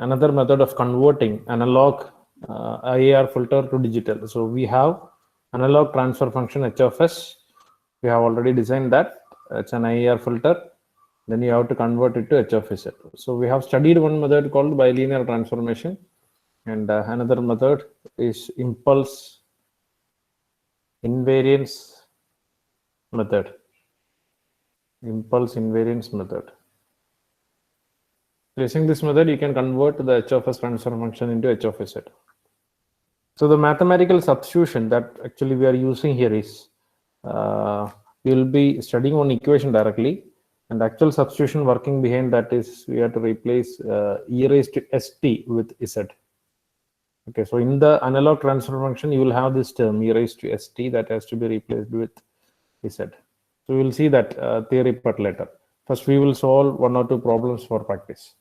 another method of converting analog IAR filter to digital. So we have analog transfer function H of S. We have already designed that. It's an IAR filter. Then you have to convert it to H of S. So we have studied one method called bilinear transformation, and another method is impulse invariance method. Impulse invariance method. Using this method, you can convert the H of S transfer function into H of S. So the mathematical substitution that actually we are using here is, we will be studying one equation directly, and the actual substitution working behind that is we have to replace e raised to st with z. Okay, so in the analog transfer function, you will have this term e raised to st that has to be replaced with z. So we will see that theory part later. First, we will solve one or two problems for practice.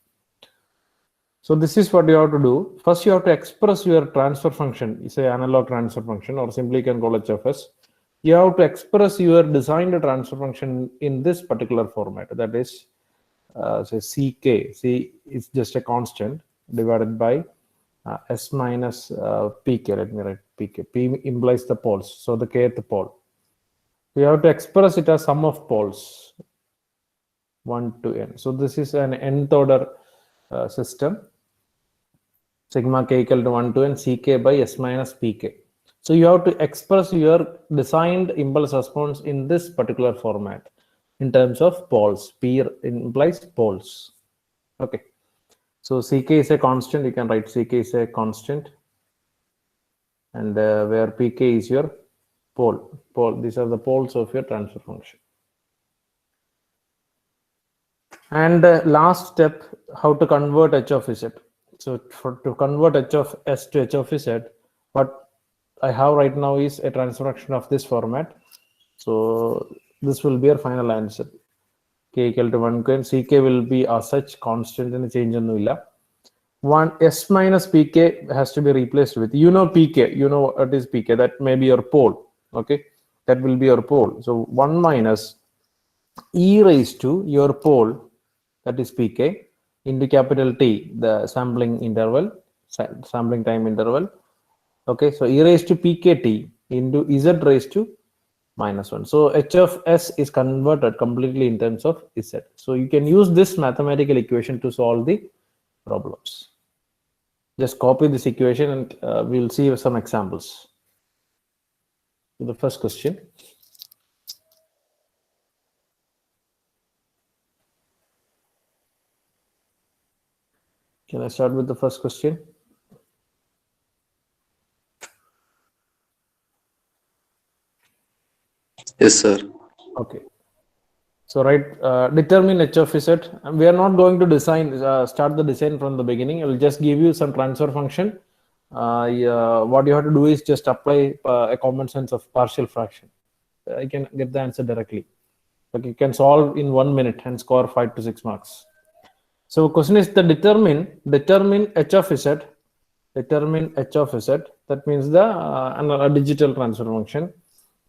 So this is what you have to do. First, you have to express your transfer function, say analog transfer function, or simply you can call it H of S. You have to express your designed transfer function in this particular format. That is, say ck. C is just a constant divided by s minus pk. Let me write pk. P implies the poles, so the kth pole. You have to express it as sum of poles, 1 to n. So this is an nth order system. Sigma k equal to 1 to n ck by s minus pk. So you have to express your designed impulse response in this particular format in terms of poles. P implies poles. Okay. So ck is a constant. You can write ck is a constant, and where pk is your pole. These are the poles of your transfer function. And last step, how to convert H of Z. So to convert H of S to H of Z, what I have right now is a transfer function of this format. So this will be our final answer. K equal to 1 and ck will be as such constant and change in the 1 s minus pk has to be replaced with, pk, what is pk, that may be your pole. Okay, that will be your pole. So 1 minus e raised to your pole, that is pk, into capital T, the sampling interval, sampling time interval. Okay, so e raised to pkt into z raised to minus 1. So H of S is converted completely in terms of z. So you can use this mathematical equation to solve the problems. Just copy this equation and we'll see some examples. So the first question. Can I start with the first question? Yes, sir. Okay. So determine H of Z. We are not going to start the design from the beginning. I will just give you some transfer function. What you have to do is just apply a common sense of partial fraction. I can get the answer directly. But you can solve in 1 minute and score 5 to 6 marks. So question is the determine H of Z. Determine H of Z. That means the digital transfer function.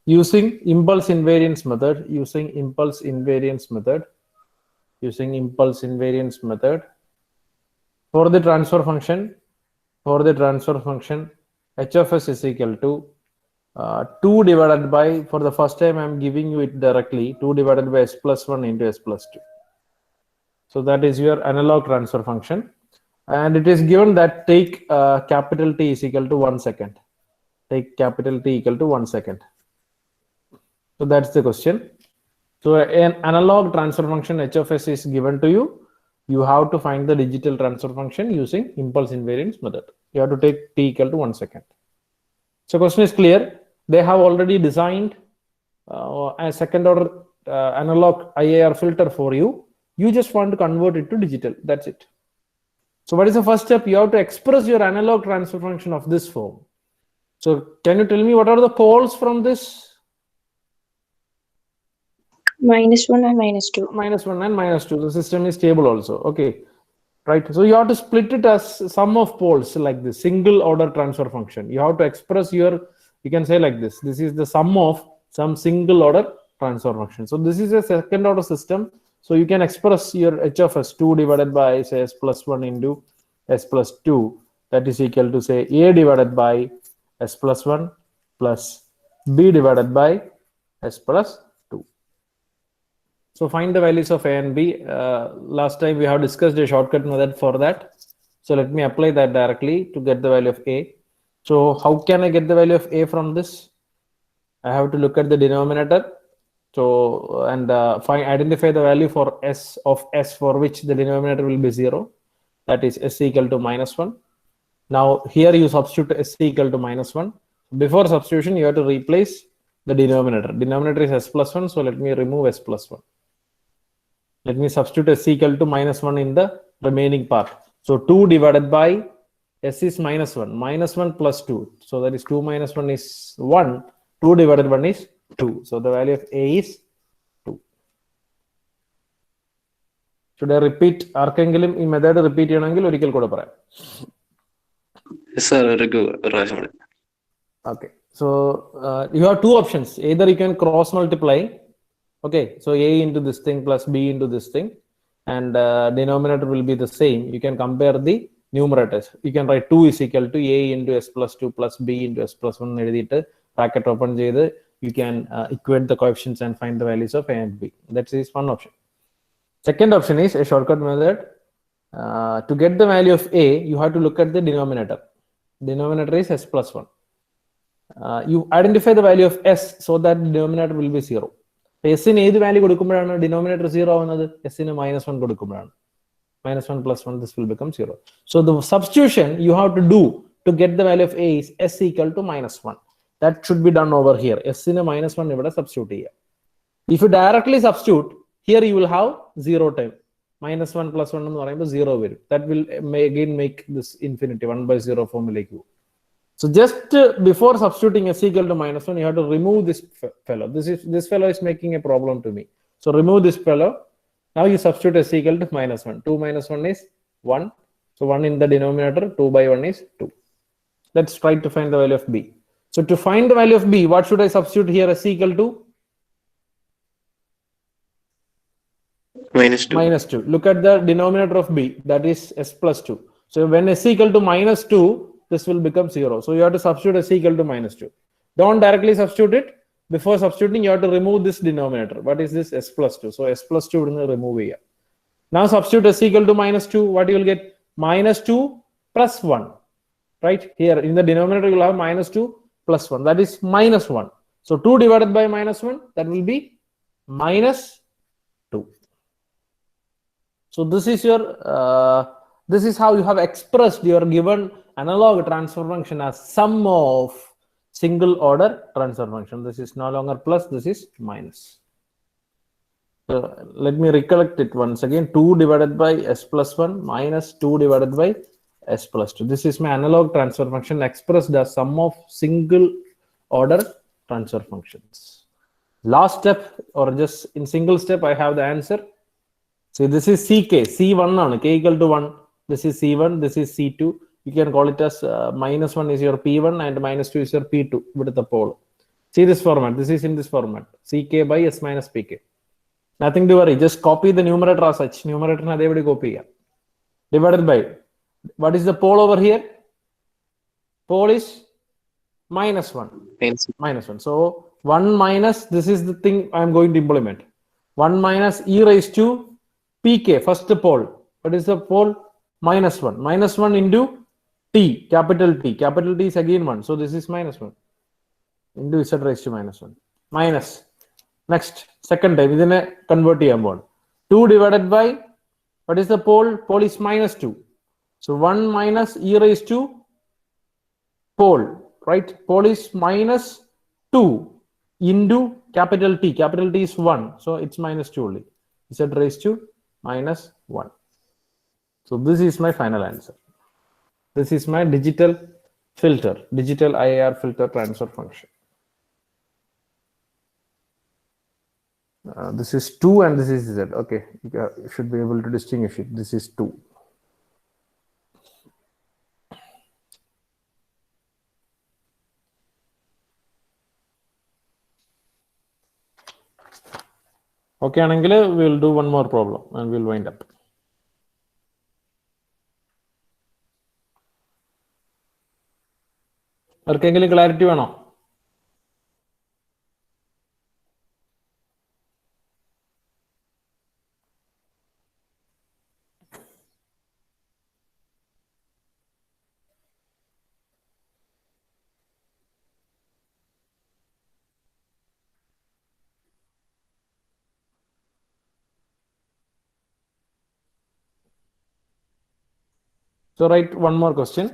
Using impulse invariance method, for the transfer function, H of S is equal to 2 divided by, for the first time I am giving you it directly, 2 divided by s plus 1 into s plus 2. So that is your analog transfer function, and it is given that take capital T is equal to 1 second. Take capital T equal to 1 second. So that's the question. So an analog transfer function H of S is given to you. You have to find the digital transfer function using impulse invariance method. You have to take T equal to 1 second. So question is clear. They have already designed a second order analog IAR filter for you. You just want to convert it to digital. That's it. So what is the first step? You have to express your analog transfer function of this form. So can you tell me what are the poles from this? -1 and -2. -1 and -2. The system is stable also. Okay. Right. So you have to split it as sum of poles like this, single order transfer function. You have to express you can say like this. This is the sum of some single order transfer function. So this is a second order system. So you can express your H of S 2 divided by say s plus 1 into s plus 2, that is equal to say a divided by s plus 1 plus b divided by s plus 2. So find the values of a and b. Last time we have discussed a shortcut method for that. So let me apply that directly to get the value of a. So how can I get the value of a from this? I have to look at the denominator. So and identify the value for s of s for which the denominator will be 0. That is s equal to minus 1. Now here you substitute s equal to minus 1. Before substitution, you have to replace the denominator. Denominator is s plus 1. So let me remove s plus 1. Let me substitute s equal to minus 1 in the remaining part. So 2 divided by s is minus 1. Minus 1 plus 2. So that is 2 minus 1 is 1. 2 divided 1 is 2. So the value of a is 2. Should I repeat? ആർക്കെങ്കിലും ഈ method repeat ചെയ്യണമെങ്കിൽ ഒരിക്കൽ കൂടെ പറയാം. Okay. So you have two options. Either you can cross multiply. Okay. So a into this thing plus b into this thing. And denominator will be the same. You can compare the numerators. You can write 2 is equal to a into s plus 2 plus b into s plus 1 എഴുതിയിട്ട് bracket open ചെയ്ത് you can equate the coefficients and find the values of a and b. That is one option. Second option is a shortcut method. To get the value of a, you have to look at the denominator. Denominator is s plus 1. You identify the value of s so that the denominator will be 0. S in ഏത് value കൊടുക്കുമ്പോഴാണ് denominator 0 ആവുന്നത്? S in minus 1 കൊടുക്കുമ്പോഴാണ്. Minus 1 plus 1, this will become 0. So the substitution you have to do to get the value of a is s equal to minus 1. That should be done over here. S in minus 1 ഇവിടെ substitute ചെയ്യുക. If you directly substitute, here you will have 0 time. Minus 1 plus 1 എന്ന് പറയുമ്പോൾ 0 വരും. That will again make this infinity 1 by 0 formulaക്ക് പോകും. So just before substituting s equal to minus 1, you have to remove this fellow. This fellow is making a problem to me. So remove this fellow. Now you substitute s equal to minus 1. 2 minus 1 is 1. So 1 in the denominator, 2 by 1 is 2. Let's try to find the value of b. So to find the value of b, what should I substitute here? S equal to minus 2. Minus 2. Look at the denominator of b, that is s plus 2. So when s equal to minus 2, this will become 0. So you have to substitute s equal to minus 2. Don't directly substitute it. Before substituting, you have to remove this denominator. What is this? S plus 2. So s plus 2 will remove here. Now substitute s equal to minus 2. What you will get? Minus 2 plus 1. Right? Here in the denominator, you will have minus 2 plus 1. That is minus 1. So 2 divided by minus 1, that will be minus 2. So this is your this is how you have expressed your given analog transfer function as sum of single order transfer function. This is no longer plus, this is minus. So let me recollect it once again. 2 divided by s plus 1 minus 2 divided by s plus 2. This is my analog transfer function expressed as sum of single order transfer functions. Last step, or just in single step, I have the answer. See, this is ck, c1 on k equal to 1. This is c1, this is c2. You can call it as minus 1 is your p1 and minus 2 is your p2 with the pole. See this format. This is in this format. ck by s minus pk. Nothing to worry. Just copy the numerator as such. Numerator na devadi copy. Divided by. What is the pole over here? Pole is minus 1. Minus 1. So 1 minus, this is the thing I am going to implement. 1 minus e raised to pk, first pole. What is the pole? Minus 1. Minus 1 into t, capital T. Capital T is again 1. So this is minus 1. Into z raised to minus 1. Minus. Next, second time. This is convert 2 divided by, what is the pole? Pole is minus 2. So 1 minus e raised to pole. Right? Pole is minus 2 into capital T. Capital T is 1. So it's minus 2 only. Z raised to minus 1. So this is my final answer. This is my digital filter, digital IIR filter transfer function. This is 2 and this is Z. Okay, you should be able to distinguish it. This is 2. Okay, Anangile, we will do one more problem and we'll wind up. ആർക്കെങ്കിലും clarity വേണോ? So write one more question.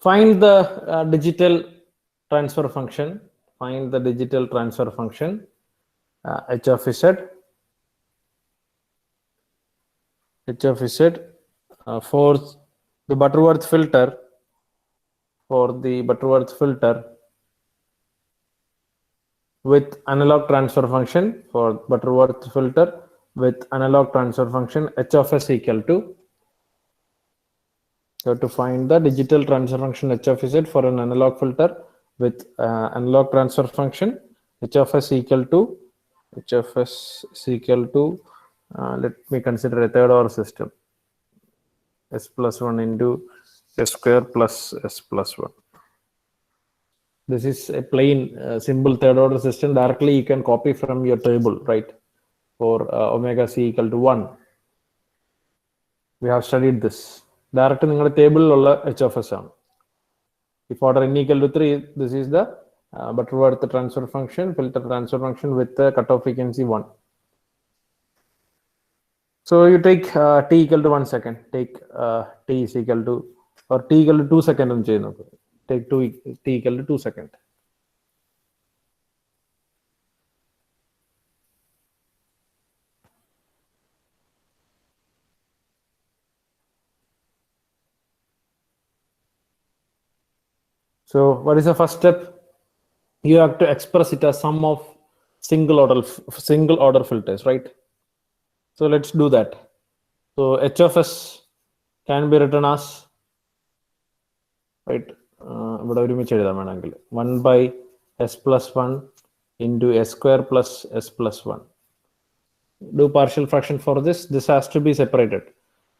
Find the digital transfer function. Find the digital transfer function h of z for the Butterworth filter. For the Butterworth filter with analog transfer function, for Butterworth filter with analog transfer function h of s equal to, you have to find the digital transfer function h of z for an analog filter with analog transfer function h of s equal to let me consider a third order system, s plus 1 into s square plus s plus 1. This is a plain simple third order system. Directly you can copy from your table, right? For omega c equal to 1. We have studied this. Direct ningal table ulla h of s aanu. If order n equal to 3, this is the Butterworth transfer function, filter transfer function with the cutoff frequency 1. So you take t equal to 1 second. Take t is equal to, or t equal to 2 seconds. Take t equal to 2 seconds. So what is the first step? You have to express it as sum of single order filters, right? So let's do that. So h of s can be written as, right, 1 by s plus 1 into s square plus s plus 1. Do partial fraction for this. This has to be separated.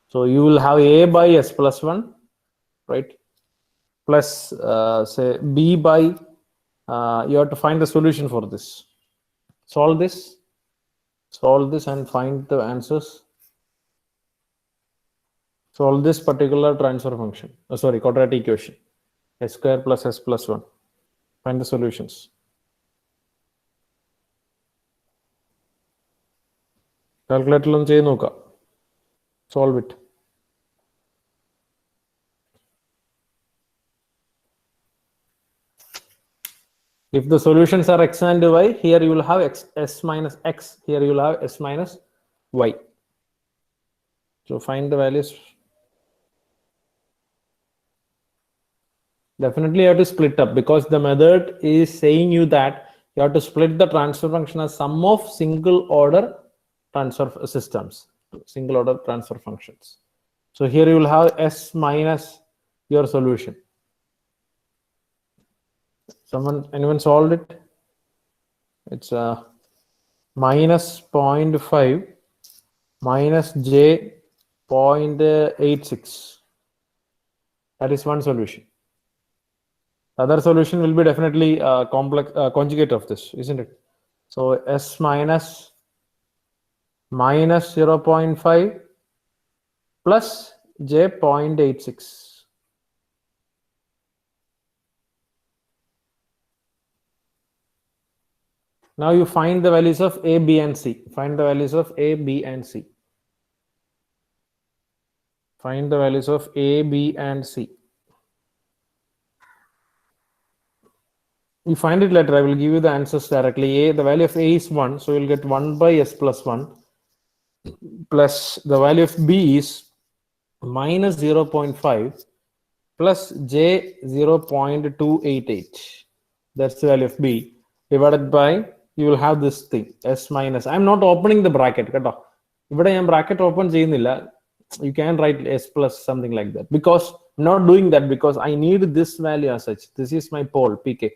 So you will have a by s plus 1, right, plus say b by, you have to find the solution for this. Solve this and find the answers. Solve this particular transfer function, quadratic equation, s square plus s plus 1. Find the solutions. Calculator on cheyi nokka. Solve it. If the solutions are x and y, here you will have s minus x, here you will have s minus y. So find the values. Definitely you have to split up, because the method is saying you that you have to split the transfer function as sum of single order transfer systems, single order transfer functions. So here you will have s minus your solution. Anyone solved it? It's minus 0.5 minus j 0.86. That is one solution. The other solution will be definitely complex conjugate of this, isn't it? So s minus 0.5 plus j 0.86. Now you find the values of a, b, and c. Find the values of a, b, and c. Find the values of a, b, and c. You find it later. I will give you the answers directly. The value of a is 1, so you'll get 1 by s plus 1, plus the value of b is minus 0.5 plus j 0.288. That's the value of b, divided by, you will have this thing, s minus. I'm not opening the bracket. If I am bracket open, you can write s plus something like that, because I'm not doing that because I need this value as such. This is my pole pk.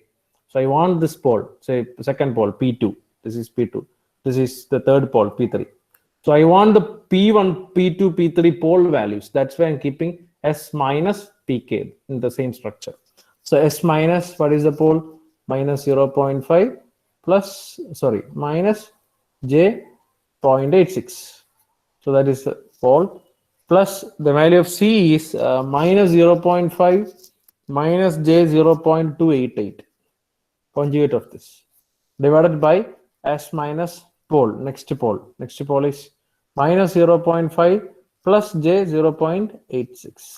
So I want this pole, say second pole P2. This is P2. This is the third pole P3. So I want the P1, P2, P3 pole values. That's why I'm keeping S minus Pk in the same structure. So S minus, what is the pole? Minus 0.5 plus, sorry, minus J 0.86. So that is the pole plus the value of C is minus 0.5 minus J 0.288, conjugate of this, divided by S minus pole, next pole is minus 0.5 plus J 0.86.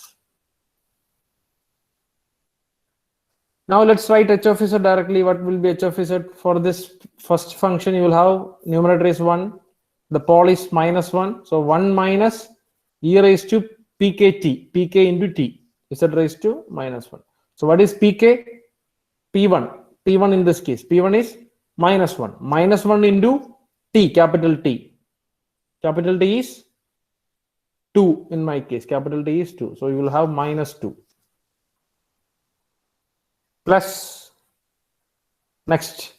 Now let's write h of z directly. What will be h of z? For this first function, you will have numerator is 1, the pole is minus 1. So 1 minus e raised to pkt, pk into t, z raised to minus 1. So what is pk? P1 in this case. P1 is minus 1. Minus 1 into t, capital T. Capital T is 2 in my case. Capital T is 2. So you will have minus 2. Plus, next,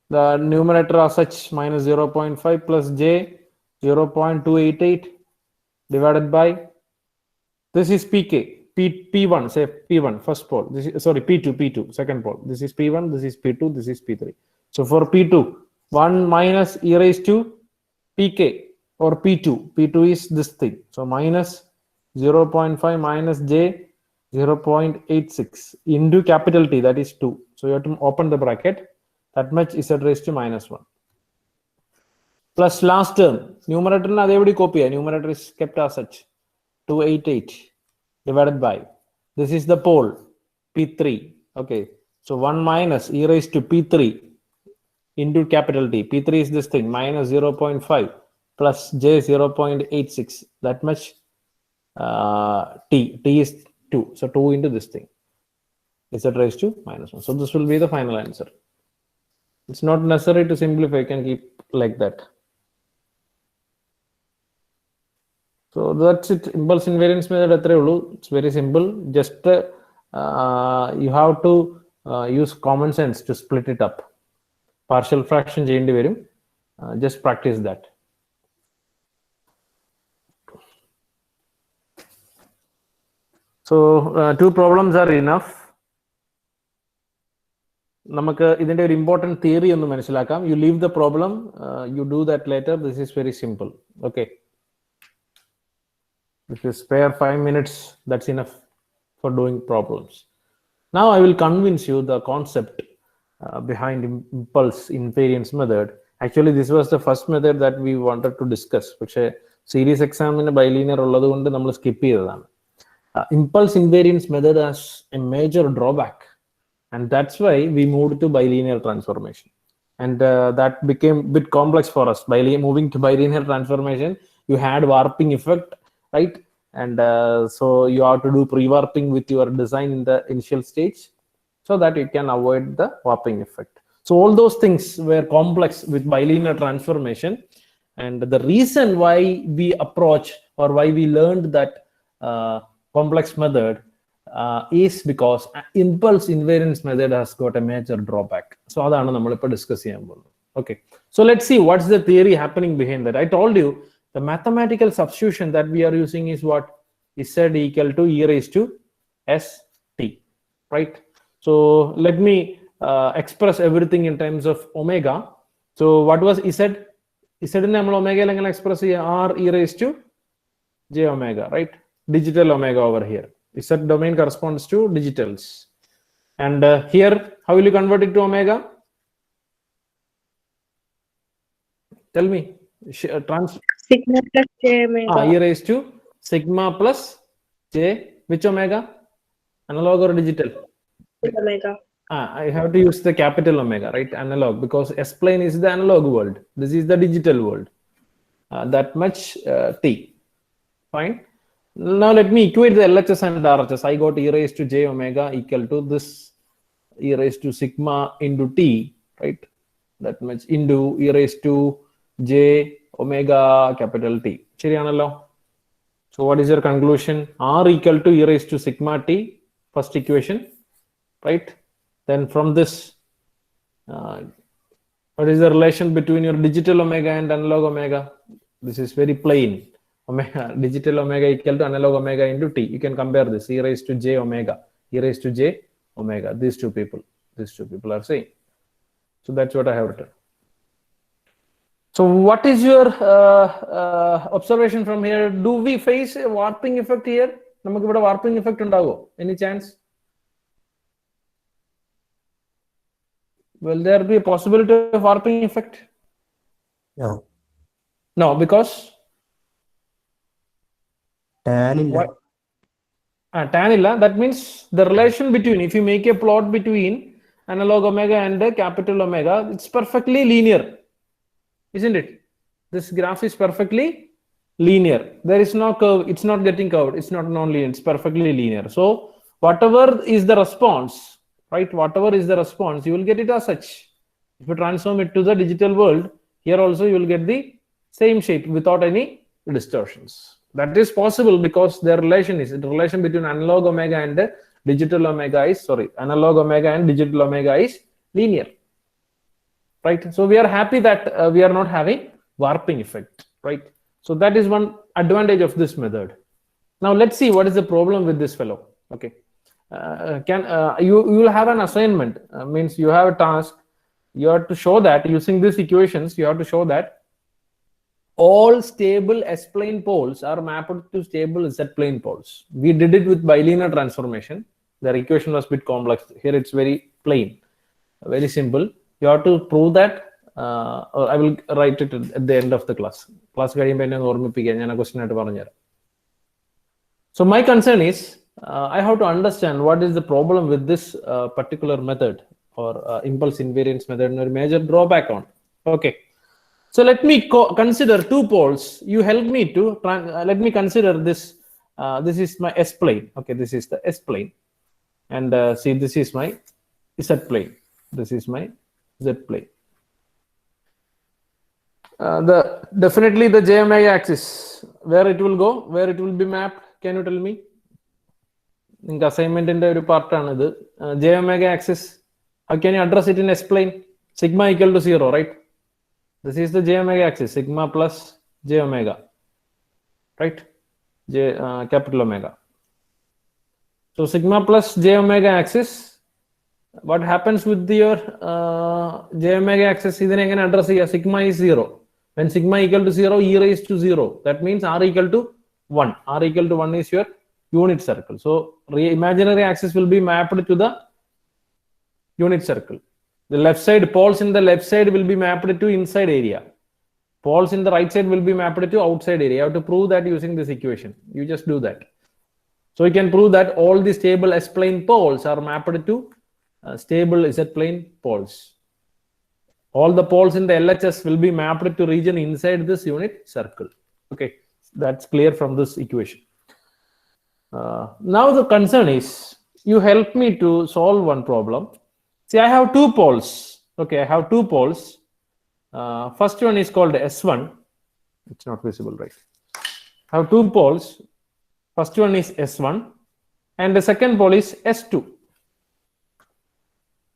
the numerator as such, minus 0.5 plus j 0.288 divided by, this is pk, P1, say P1, first pole, this is, sorry, P2, second pole, this is P1, this is P2, this is P3. So for P2, 1 minus e raised to pk or P2 is this thing. So minus 0.5 minus j 0.86 into capital T, that is 2. So you have to open the bracket, that much is raised to minus 1. Plus last term, numerator na adevadi copy, numerator is kept as such, 288 divided by, this is the pole, P3. Okay, so 1 minus e raised to P3 into capital T. P3 is this thing, minus 0.5 plus j 0.86, that much T is 2. So 2 into this thing, is raised to minus 1. So this will be the final answer. It's not necessary to simplify, you can keep like that. So that's it. Impulse invariance method, it's very simple. Just you have to use common sense to split it up. Partial fraction cheyandi varum. Just practice that. So 2 problems are enough. നമുക്ക് ഇതിന്റെ ഒരു important theory ഒന്ന് മനസ്സിലാക്കാം. You leave the problem, you do that later. This is very simple. Okay. If you spare 5 minutes, that's enough for doing problems. Now I will convince you the concept behind impulse invariance method. Actually, this was the first method that we wanted to discuss. പക്ഷേ series exam ന് bilinear ഉള്ളത് കൊണ്ട് നമ്മൾ skip ചെയ്തതാണ്. Impulse invariance method has a major drawback, and that's why we moved to bilinear transformation. And that became a bit complex for us. By moving to bilinear transformation, you had warping effect, right? And so you have to do pre-warping with your design in the initial stage so that you can avoid the warping effect. So all those things were complex with bilinear transformation. And the reason why we approach or why we learned that complex method is because impulse invariance method has got a major drawback. So adana nammal ipo discuss cheyan പോകുന്നത്. Okay, so let's see what's the theory happening behind that. I told you the mathematical substitution that we are using is what? Z equal to e raised to st, right? So let me express everything in terms of omega. So what was z? Z ne nammal omega il engane express cheya? R e raised to j omega, right? Digital omega over here. Z domain corresponds to digitals. And here, how will you convert it to omega? Tell me. Sigma plus j omega. E raised to sigma plus j, which omega? Analog or digital? Omega. I have to use the capital omega, right? Analog, because S plane is the analog world. This is the digital world. That much T. Fine. Now let me equate the LHS and RHS. I got e raised to j omega equal to this e raised to sigma into T, right? That much into e raised to j omega capital T. ശരിയാണല്ലോ? So what is your conclusion? R equal to e raised to sigma T, first equation, right? Then from this, what is the relation between your digital omega and analog omega? This is very plain. Omega, digital omega equal to analog omega into t. You can compare this, e raised to j omega, e raised to j omega. These two people are saying. So that's what I have written. So what is your observation from here? Do we face a warping effect here? നമുക്ക് ഇവിടെ warping effect ഉണ്ടാവോ? Any chance? Will there be a possibility of warping effect? No. No, because Tan illa. Tan illa. That means the relation between, if you make a plot between analog omega and capital omega, it's perfectly linear, isn't it? This graph is perfectly linear. There is no curve. It's not getting curved. It's not non-linear. It's perfectly linear. So whatever is the response, right? Whatever is the response, you will get it as such. If you transform it to the digital world, here also you will get the same shape without any distortions. That is possible because the relation between analog omega and digital omega is, analog omega and digital omega is linear, right? So we are happy that we are not having warping effect, right? So that is one advantage of this method. Now let's see what is the problem with this fellow. Okay, you will have an assignment, means you have a task. You have to show that using these equations, you have to show that all stable S-plane poles are mapped to stable Z-plane poles. We did it with bilinear transformation. Their equation was a bit complex. Here it's very plain, very simple. You have to prove that. I will write it at the end of the class. So my concern is, I have to understand what is the problem with this particular method or impulse invariance method and a major drawback on. Okay. So let me consider two poles. You help me to let me consider this. This is my S plane. Okay, this is the S plane, and see, this is my Z plane. This is my Z plane. Definitely the j omega axis. Where it will go? Where it will be mapped? Can you tell me? In the assignment in the part j omega axis. How can you address it in S plane? Sigma equal to 0, right? This is the j omega axis, sigma plus j omega, right? Capital omega. So sigma plus j omega axis. What happens with your j omega axis? Then I can address here. Sigma is 0. When sigma equal to 0, e raised to 0. That means r equal to 1. R equal to 1 is your unit circle. So imaginary axis will be mapped to the unit circle. The left side, poles in the left side will be mapped to inside area. Poles in the right side will be mapped to outside area. You have to prove that using this equation. You just do that. So you can prove that all the stable S-plane poles are mapped to stable Z-plane poles. All the poles in the LHS will be mapped to region inside this unit circle. Okay, that's clear from this equation. Now the concern is, you help me to solve one problem. See, I have two poles. Okay, I have two poles. First one is called S1. It's not visible, right? I have two poles. First one is S1, and the second pole is S2.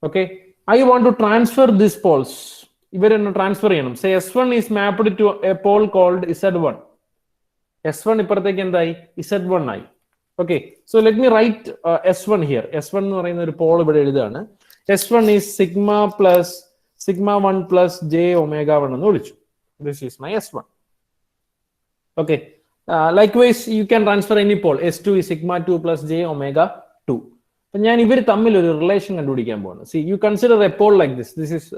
Okay, I want to transfer these poles. Transfer. Say S1 is mapped to a pole called Z1. S1 Z1. Okay, so let me write S1 here. S1 is pole. S1 is sigma plus sigma 1 plus j omega 1. This is my S1. Okay. Likewise, you can transfer any pole. S2 is sigma 2 plus j omega 2. Relation. See, you consider a pole like this. This is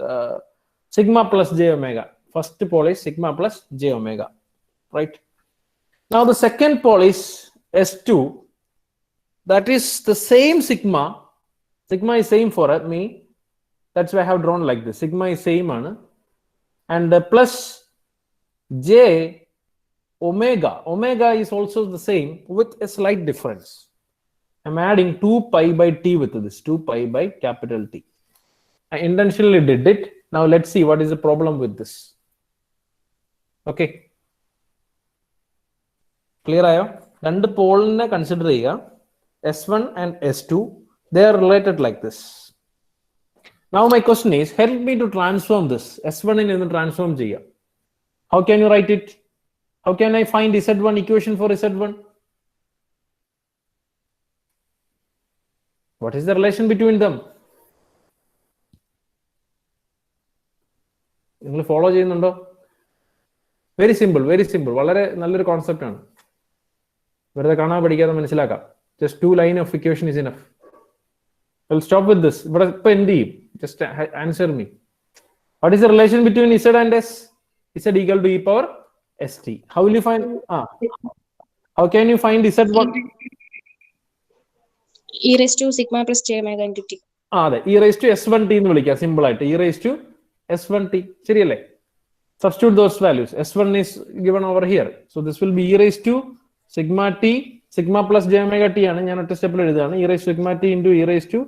sigma plus j omega. First pole is sigma plus j omega. Right? Now the second pole is S2. That is the same sigma. Sigma is same for me. That's why I have drawn like this. Sigma is same, and plus j omega. Omega is also the same with a slight difference. I'm adding 2 pi by t with this. 2 pi by capital T. I intentionally did it. Now let's see what is the problem with this. Okay. Clear ayo? And the pole consider S1 and S2. They are related like this. Now my question is, help me to transform this. S1 in transform. How can you write it? How can I find Z1 equation for Z1? What is the relation between them? നിങ്ങൾ follow ചെയ്യുന്നുണ്ടോ? Very simple, very simple, വളരെ നല്ലൊരു concept ആണ്. വെറുതെ കാണാൻ പഠിക്കാതെ മനസ്സിലാക്കാം. Just 2 line of equation is enough. I'll stop with this. ഇവിടെ ഇപ്പൊ എന്ത് ചെയ്യും? Just answer me. What is the relation between Z and S? Z equal to e power st. How will you find? How can you find Z1? E raised to sigma plus j omega into t. അതെ, e raised to s1t എന്ന് വിളിക്കാം simple ആയിട്ട്. e raised to s1t, ശരിയല്ലേ? Substitute those values. S1 is given over here. So this will be e raised to sigma t, sigma plus j omega t ആണ്. ഞാൻ ഒറ്റ സ്റ്റെപ്പിൽ എഴുതുകയാണ്. e raised to sigma t into e raised to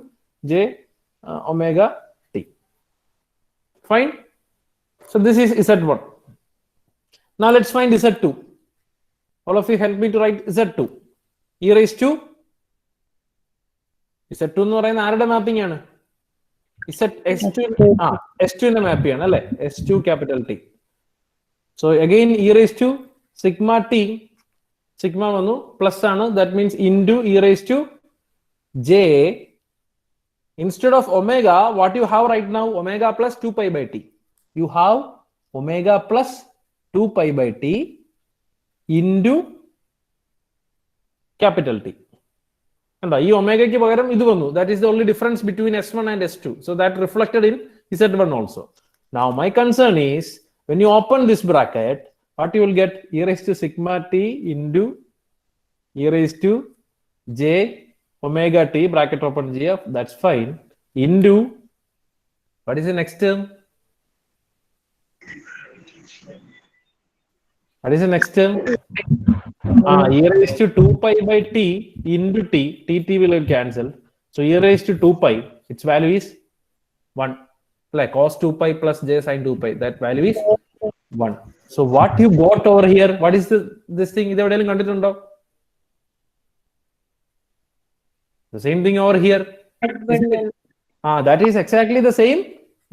j omega t. Fine. So this is Z1. Now let's find Z2. All of you help me to write Z2. E raised to Z2 എന്ന് പറയുന്ന ആരുടെ mapping ആണ്? S2 ന്റെ മാപ്പ് ചെയ്യാണ് അല്ലെ? S2 capital T. So again e raised to sigma t, sigma വന്നു plus ആണ്, that means into e raised to j. Instead of omega, what you have right now? Omega plus 2 pi by t. You have omega plus 2 pi by t into capital T. And ഈ ഒമേഗയ്ക്ക് പകരം ഇത് വന്നു. That is the only difference between S1 and S2. So that reflected in Z1 also. Now my concern is when you open this bracket, what you will get? E raised to sigma t into e raised to j omega t bracket open gf. That's fine. Into what is the next term? What is the next term? E raised to 2 pi by t into t will cancel. So e raised to 2 pi, its value is 1. Like cos 2 pi plus j sin 2 pi, that value is 1. So what you got over here? What is this thing? ഇത് എവിടെയെങ്കിലും കണ്ടിട്ടുണ്ടോ? The same thing over here. That is exactly the same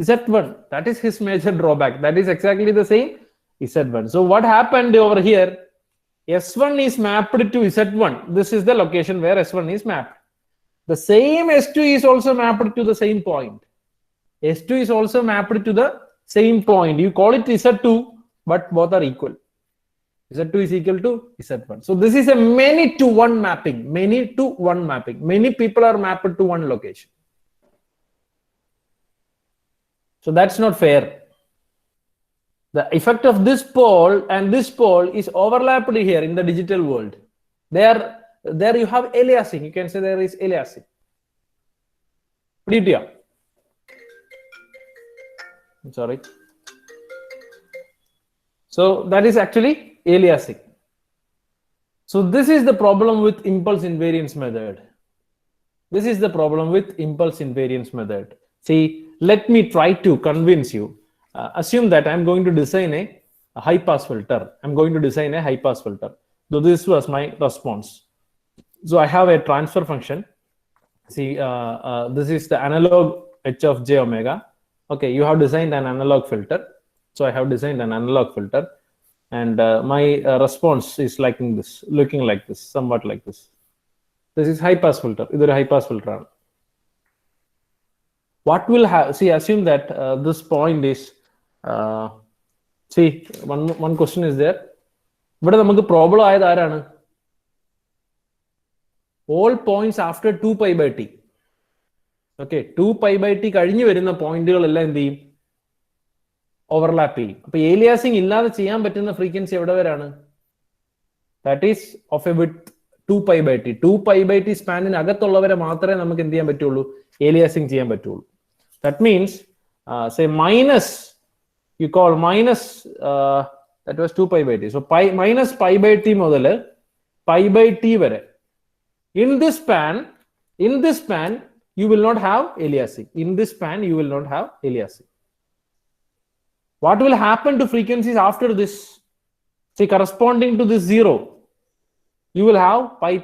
Z1. That is his major drawback. That is exactly the same Z1. So what happened over here? S1 is mapped to Z1. This is the location where S1 is mapped. The same S2 is also mapped to the same point. S2 is also mapped to the same point. You call it Z2, but both are equal. Z2 is equal to Z1. So this is a many to one mapping. Many to one mapping. Many people are mapped to one location. So that's not fair. The effect of this pole and this pole is overlapped here in the digital world. There you have aliasing. You can say there is aliasing. Sorry. So that is actually aliasing. So this is the problem with impulse invariance method. This is the problem with impulse invariance method. See, let me try to convince you. Assume that I'm going to design a high pass filter. I'm going to design a high pass filter. So this was my response. So I have a transfer function. See, this is the analog h of j omega. Okay, you have designed an analog filter. So I have designed an analog filter, and my response is looking like this, somewhat like this. This is high pass filter. This is high pass filter. What will have? See, assume that this point is. See, one question is there. ഇവിടെ നമുക്ക് problem ആയത് ആരാണ്? All points after 2 pi by t. Okay, 2 pi by t കഴിഞ്ഞു വരുന്ന പോയിന്റുകളെല്ലാം എന്ത് ചെയ്യും? Overlap ചെയ്യും. അപ്പൊ ഏലിയാസിംഗ് ഇല്ലാതെ ചെയ്യാൻ പറ്റുന്ന ഫ്രീക്വൻസി എവിടെ വരാണ്? That is of a width 2 pi by t. 2 pi by t സ്പാനിന് അകത്തുള്ളവരെ മാത്രമേ നമുക്ക് എന്ത് ചെയ്യാൻ പറ്റുള്ളൂ? ഏലിയാസിംഗ് ചെയ്യാൻ പറ്റുള്ളൂ. That means say minus, you call minus that was 2 pi by t. So minus pi by t മുതൽ pi by t വരെ. In this span you will not have aliasing. In this span you will not have aliasing. What will happen to frequencies after this? See, corresponding to this 0, you will have pi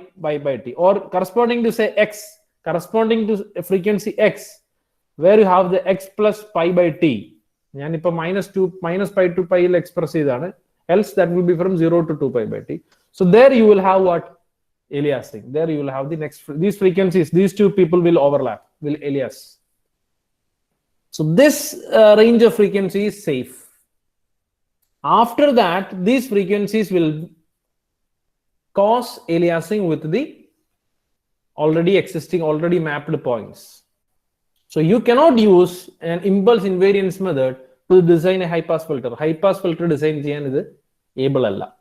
by t, or corresponding to say x, corresponding to a frequency x, where you have the x plus pi by t. ഞാനിപ്പോ minus pi to pi express ചെയ്താണ്. Else that will be from 0 to 2 pi by t. So there you will have what? Aliasing. There you will have the next, these frequencies, these two people will overlap, will alias. So this range of frequency is safe. After that, these frequencies will cause aliasing with the already existing, already mapped points. So you cannot use an impulse invariance method to design a high pass filter. High pass filter design is able alla.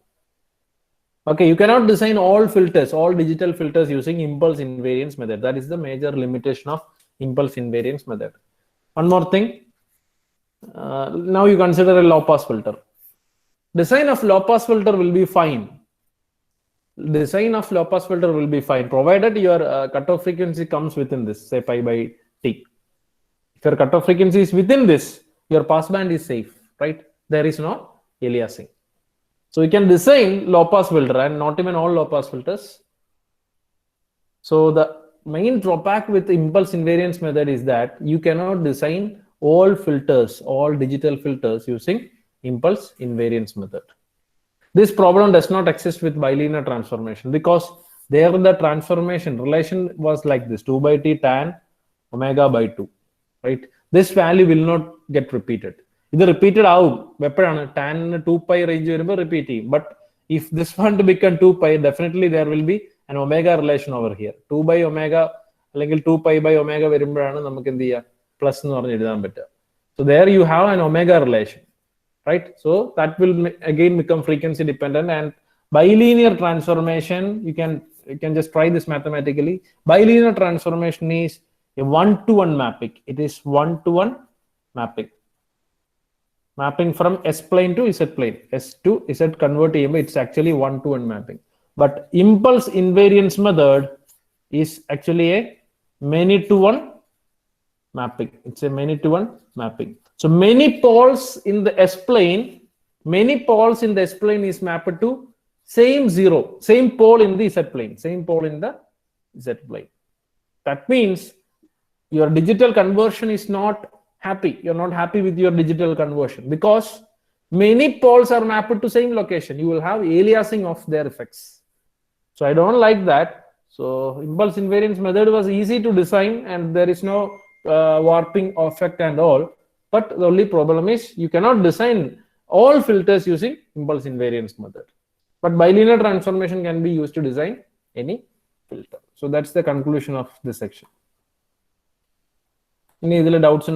Okay, you cannot design all filters, all digital filters using impulse invariance method. That is the major limitation of impulse invariance method. One more thing. Now you consider a low pass filter. Design of low pass filter will be fine. Design of low pass filter will be fine, provided your cutoff frequency comes within this, say pi by t. If your cutoff frequency is within this, your passband is safe, right? There is no aliasing. So you can design low pass filter, and not even all low pass filters. So the main drawback with impulse invariance method is that you cannot design all filters, all digital filters using impulse invariance method. This problem does not exist with bilinear transformation, because there the transformation relation was like this: 2 by t tan omega by 2, right? This value will not get repeated. This repeated out tan 2 pi range repeat. But if this one to become 2 pi, definitely there will be an omega relation over here. 2 by omega, like 2 pi by omega plus. So there you have an omega relation, right? So that will again become frequency dependent. And bilinear transformation, you can just try this mathematically. Bilinear transformation is a 1-to-1 mapping. It is 1-to-1 mapping. Mapping from S plane to Z plane. S to Z convert it's actually 1-to-1 mapping. But impulse invariance method is actually a many-to-one mapping. It's a many-to-one mapping. So many poles in the S plane, many poles in the S plane is mapped to same zero, same pole in the Z plane, same pole in the Z plane. That means your digital conversion is not happy. You're not happy with your digital conversion because many poles are mapped to same location. You will have aliasing of their effects. So I don't like that. So impulse invariance method was easy to design, and there is no warping effect and all. But the only problem is you cannot design all filters using impulse invariance method. But bilinear transformation can be used to design any filter. So that's the conclusion of this section. Any doubts?